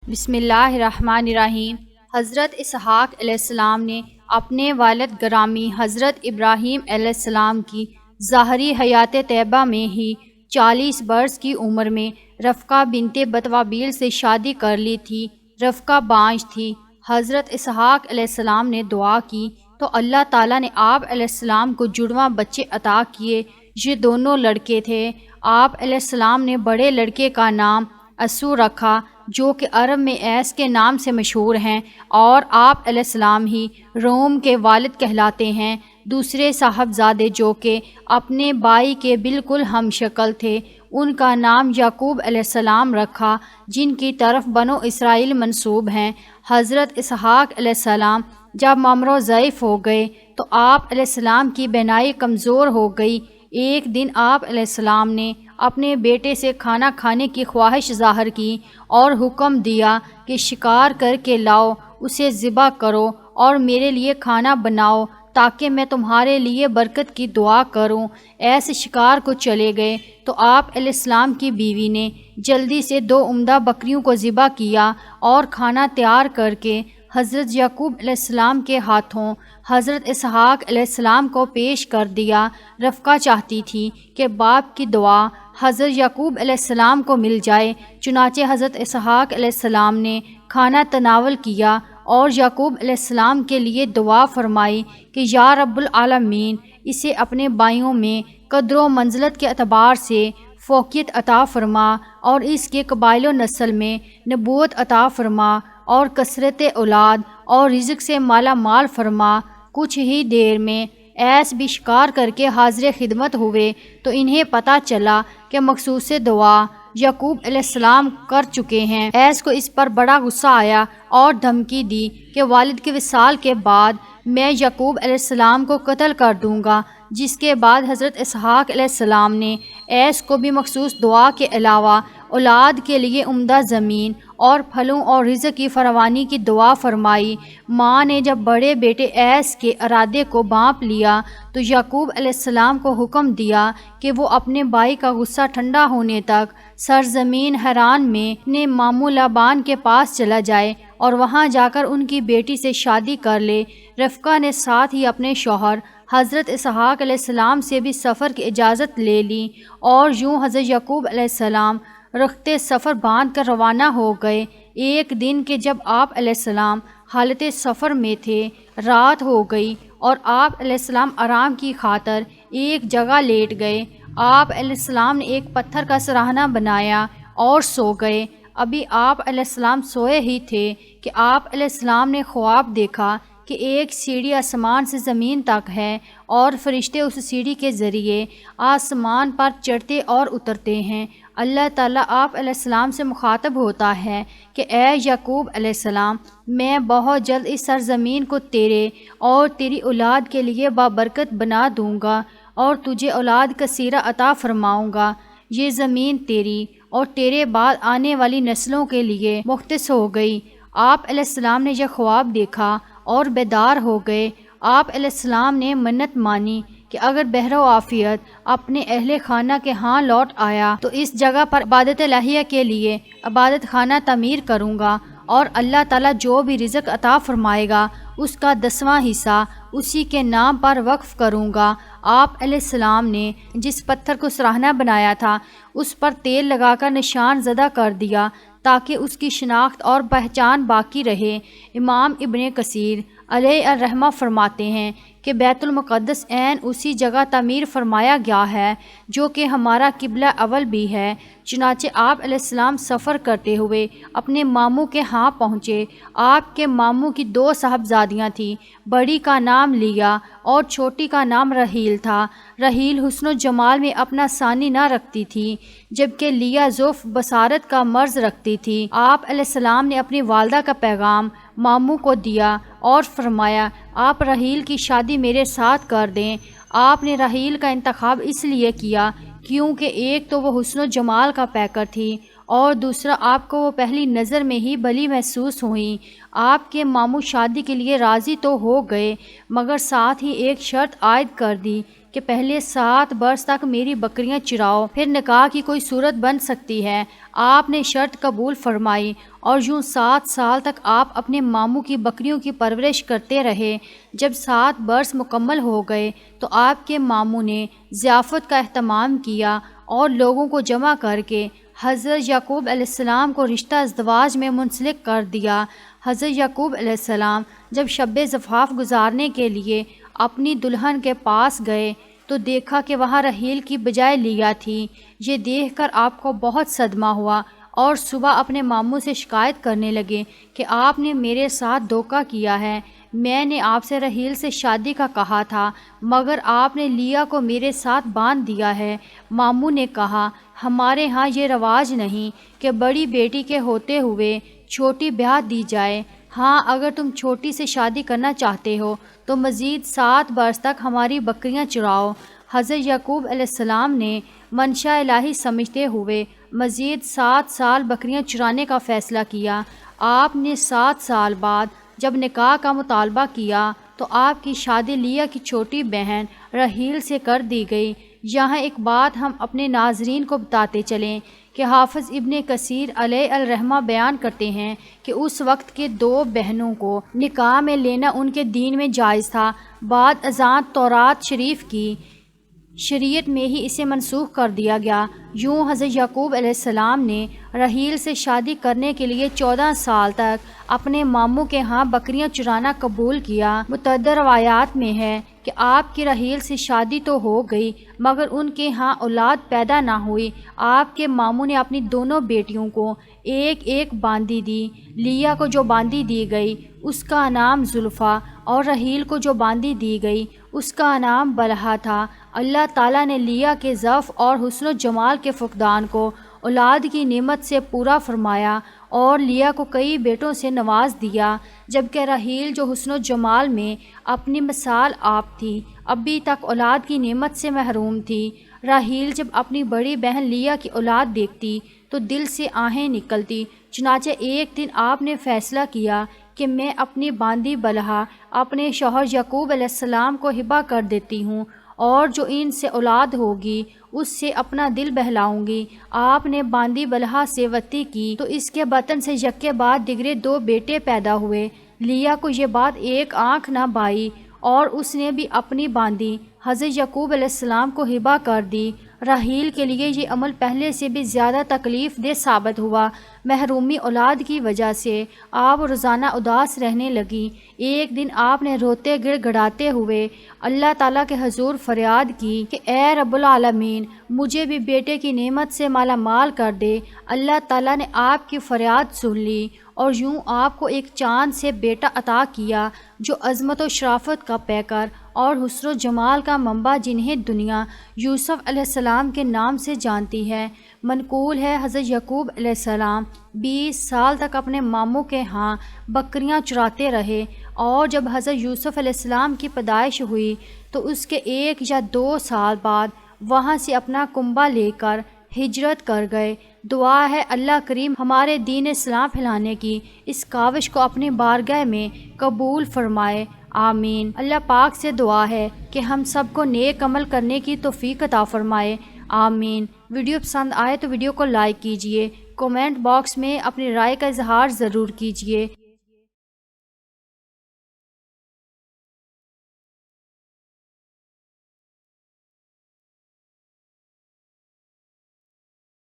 بسم اللہ الرحمن الرحیم۔ حضرت اسحاق علیہ السلام نے اپنے والد گرامی حضرت ابراہیم علیہ السلام کی ظاہری حیات طیبہ میں ہی 40 برس کی عمر میں رفقہ بنت بطوابیل سے شادی کر لی تھی۔ رفقہ بانجھ تھی۔ حضرت اسحاق علیہ السلام نے دعا کی تو اللہ تعالیٰ نے آپ علیہ السلام کو جڑواں بچے عطا کیے۔ یہ دونوں لڑکے تھے۔ آپ علیہ السلام نے بڑے لڑکے کا نام اسو رکھا، جو کہ عرب میں ایس کے نام سے مشہور ہیں، اور آپ علیہ السلام ہی روم کے والد کہلاتے ہیں۔ دوسرے صاحبزادے جو کہ اپنے بائی کے بالکل ہم شکل تھے، ان کا نام یعقوب علیہ السلام رکھا، جن کی طرف بنو اسرائیل منسوب ہیں۔ حضرت اسحاق علیہ السلام جب مامر و ضعیف ہو گئے تو آپ علیہ السلام کی بینائی کمزور ہو گئی۔ ایک دن آپ علیہ السلام نے اپنے بیٹے سے کھانا کھانے کی خواہش ظاہر کی اور حکم دیا کہ شکار کر کے لاؤ، اسے ذبح کرو اور میرے لیے کھانا بناؤ تاکہ میں تمہارے لیے برکت کی دعا کروں۔ ایسے شکار کو چلے گئے تو آپ علیہ السلام کی بیوی نے جلدی سے 2 عمدہ بکریوں کو ذبح کیا اور کھانا تیار کر کے حضرت یعقوب علیہ السلام کے ہاتھوں حضرت اسحاق علیہ السلام کو پیش کر دیا۔ رفقہ چاہتی تھی کہ باپ کی دعا حضرت یعقوب علیہ السلام کو مل جائے، چنانچہ حضرت اسحاق علیہ السلام نے کھانا تناول کیا اور یعقوب علیہ السلام کے لیے دعا فرمائی کہ یا رب العالمین، اسے اپنے بھائیوں میں قدر و منزلت کے اعتبار سے فوقیت عطا فرما اور اس کے قبائل و نسل میں نبوت عطا فرما اور کثرت اولاد اور رزق سے مالا مال فرما۔ کچھ ہی دیر میں ایس بھی شکار کر کے حاضر خدمت ہوئے تو انہیں پتہ چلا کہ مخصوص دعا یعقوب علیہ السلام کر چکے ہیں۔ ایس کو اس پر بڑا غصہ آیا اور دھمکی دی کہ والد کے وصال کے بعد میں یعقوب علیہ السلام کو قتل کر دوں گا، جس کے بعد حضرت اسحاق علیہ السلام نے ایس کو بھی مخصوص دعا کے علاوہ اولاد کے لیے عمدہ زمین اور پھلوں اور رزق کی فراوانی کی دعا فرمائی۔ ماں نے جب بڑے بیٹے ایس کے ارادے کو بھانپ لیا تو یعقوب علیہ السلام کو حکم دیا کہ وہ اپنے بھائی کا غصہ ٹھنڈا ہونے تک سرزمین حران میں اپنے ماموں لابان کے پاس چلا جائے اور وہاں جا کر ان کی بیٹی سے شادی کر لے۔ رفقہ نے ساتھ ہی اپنے شوہر حضرت اسحاق علیہ السلام سے بھی سفر کی اجازت لے لی اور یوں حضرت یعقوب علیہ السلام رخت سفر باندھ کر روانہ ہو گئے۔ ایک دن کے جب آپ علیہ السلام حالت سفر میں تھے، رات ہو گئی اور آپ علیہ السلام آرام کی خاطر ایک جگہ لیٹ گئے۔ آپ علیہ السلام نے ایک پتھر کا سراہنا بنایا اور سو گئے۔ ابھی آپ علیہ السلام سوئے ہی تھے کہ آپ علیہ السلام نے خواب دیکھا کہ ایک سیڑھی آسمان سے زمین تک ہے اور فرشتے اس سیڑھی کے ذریعے آسمان پر چڑھتے اور اترتے ہیں۔ اللہ تعالیٰ آپ علیہ السلام سے مخاطب ہوتا ہے کہ اے یعقوب علیہ السلام، میں بہت جلد اس سرزمین کو تیرے اور تیری اولاد کے لیے بابرکت بنا دوں گا اور تجھے اولاد کثیرہ عطا فرماؤں گا۔ یہ زمین تیری اور تیرے بعد آنے والی نسلوں کے لیے مختص ہو گئی۔ آپ علیہ السلام نے یہ خواب دیکھا اور بیدار ہو گئے۔ آپ علیہ السلام نے منت مانی کہ اگر بہر و عافیت اپنے اہل خانہ کے ہاں لوٹ آیا تو اس جگہ پر عبادت الہیہ کے لیے عبادت خانہ تعمیر کروں گا اور اللہ تعالیٰ جو بھی رزق عطا فرمائے گا اس کا 10واں حصہ اسی کے نام پر وقف کروں گا۔ آپ علیہ السلام نے جس پتھر کو سراہنا بنایا تھا اس پر تیل لگا کر نشان زدہ کر دیا تاکہ اس کی شناخت اور پہچان باقی رہے۔ امام ابن کثیر علیہ الرحمہ فرماتے ہیں کہ بیت المقدس عین اسی جگہ تعمیر فرمایا گیا ہے جو کہ ہمارا قبلہ اول بھی ہے۔ چنانچہ آپ علیہ السلام سفر کرتے ہوئے اپنے ماموں کے ہاں پہنچے۔ آپ کے ماموں کی 2 صاحبزادیاں تھیں، بڑی کا نام لیا اور چھوٹی کا نام رحیل تھا۔ رحیل حسن و جمال میں اپنا ثانی نہ رکھتی تھی، جبکہ لیا ضعف بصارت کا مرض رکھتی تھی۔ آپ علیہ السلام نے اپنی والدہ کا پیغام ماموں کو دیا اور فرمایا آپ رحیل کی شادی میرے ساتھ کر دیں۔ آپ نے رحیل کا انتخاب اس لیے کیا کیونکہ ایک تو وہ حسن و جمال کا پیکر تھی اور دوسرا آپ کو وہ پہلی نظر میں ہی بھلی محسوس ہوئیں۔ آپ کے ماموں شادی کے لیے راضی تو ہو گئے مگر ساتھ ہی ایک شرط عائد کر دی کہ پہلے 7 برس تک میری بکریاں چراؤ، پھر نکاح کی کوئی صورت بن سکتی ہے۔ آپ نے شرط قبول فرمائی اور یوں 7 سال تک آپ اپنے ماموں کی بکریوں کی پرورش کرتے رہے۔ جب 7 برس مکمل ہو گئے تو آپ کے ماموں نے ضیافت کا اہتمام کیا اور لوگوں کو جمع کر کے حضرت یعقوب علیہ السلام کو رشتہ ازدواج میں منسلک کر دیا۔ حضرت یعقوب علیہ السلام جب شب زفاف گزارنے کے لیے اپنی دلہن کے پاس گئے تو دیکھا کہ وہاں رحیل کی بجائے لیا تھی۔ یہ دیکھ کر آپ کو بہت صدمہ ہوا اور صبح اپنے ماموں سے شکایت کرنے لگے کہ آپ نے میرے ساتھ دھوکہ کیا ہے۔ میں نے آپ سے رحیل سے شادی کا کہا تھا مگر آپ نے لیا کو میرے ساتھ باندھ دیا ہے۔ ماموں نے کہا، ہمارے ہاں یہ رواج نہیں کہ بڑی بیٹی کے ہوتے ہوئے چھوٹی بیاہ دی جائے۔ ہاں اگر تم چھوٹی سے شادی کرنا چاہتے ہو تو مزید 7 برس تک ہماری بکریاں چراؤ۔ حضرت یعقوب علیہ السلام نے منشا الہی سمجھتے ہوئے مزید 7 سال بکریاں چرانے کا فیصلہ کیا۔ آپ نے 7 سال بعد جب نکاح کا مطالبہ کیا تو آپ کی شادی لیا کی چھوٹی بہن رحیل سے کر دی گئی۔ یہاں ایک بات ہم اپنے ناظرین کو بتاتے چلیں کہ حافظ ابن کثیر علیہ الرحمہ بیان کرتے ہیں کہ اس وقت کے 2 بہنوں کو نکاح میں لینا ان کے دین میں جائز تھا۔ بعد ازاں تورات شریف کی شریعت میں ہی اسے منسوخ کر دیا گیا۔ یوں حضرت یعقوب علیہ السلام نے رحیل سے شادی کرنے کے لیے 14 سال تک اپنے ماموں کے ہاں بکریاں چرانا قبول کیا۔ متعدد روایات میں ہے کہ آپ کی رحیل سے شادی تو ہو گئی مگر ان کے ہاں اولاد پیدا نہ ہوئی۔ آپ کے ماموں نے اپنی دونوں بیٹیوں کو ایک ایک باندی دی۔ لیا کو جو باندی دی گئی اس کا نام زلفا اور رحیل کو جو باندی دی گئی اس کا نام بلہا تھا۔ اللہ تعالیٰ نے لیا کے ضعف اور حسن و جمال کے فقدان کو اولاد کی نعمت سے پورا فرمایا اور لیا کو کئی بیٹوں سے نواز دیا، جبکہ رحیل جو حسن و جمال میں اپنی مثال آپ تھی ابھی تک اولاد کی نعمت سے محروم تھی۔ رحیل جب اپنی بڑی بہن لیا کی اولاد دیکھتی تو دل سے آہیں نکلتی، چنانچہ ایک دن آپ نے فیصلہ کیا کہ میں اپنی باندی بلہا اپنے شوہر یعقوب علیہ السلام کو ہبہ کر دیتی ہوں اور جو ان سے اولاد ہوگی اس سے اپنا دل بہلاؤں گی۔ آپ نے باندی بلہا سے وطی کی تو اس کے بطن سے یکے بعد دیگرے 2 بیٹے پیدا ہوئے۔ لیا کو یہ بات ایک آنکھ نہ بھائی اور اس نے بھی اپنی باندی حضرت یعقوب علیہ السلام کو ہبہ کر دی۔ رحیل کے لیے یہ عمل پہلے سے بھی زیادہ تکلیف دہ ثابت ہوا۔ محرومی اولاد کی وجہ سے آپ روزانہ اداس رہنے لگیں۔ ایک دن آپ نے روتے گڑ گڑاتے ہوئے اللہ تعالیٰ کے حضور فریاد کی کہ اے رب العالمین مجھے بھی بیٹے کی نعمت سے مالا مال کر دے۔ اللہ تعالیٰ نے آپ کی فریاد سن لی اور یوں آپ کو ایک چاند سے بیٹا عطا کیا جو عظمت و شرافت کا پیکر اور حسن و جمال کا منبع جنہیں دنیا یوسف علیہ السلام کے نام سے جانتی ہے۔ منقول ہے حضرت یعقوب علیہ السلام 20 سال تک اپنے ماموں کے ہاں بکریاں چراتے رہے اور جب حضرت یوسف علیہ السلام کی پیدائش ہوئی تو اس کے 1 یا 2 سال بعد وہاں سے اپنا کنبہ لے کر ہجرت کر گئے۔ دعا ہے اللہ کریم ہمارے دین اسلام پھیلانے کی اس کاوش کو اپنی بارگاہ میں قبول فرمائے، آمین۔ اللہ پاک سے دعا ہے کہ ہم سب کو نیک عمل کرنے کی توفیق عطا فرمائے، آمین۔ ویڈیو پسند آئے تو ویڈیو کو لائک کیجئے، کومنٹ باکس میں اپنی رائے کا اظہار ضرور کیجئے۔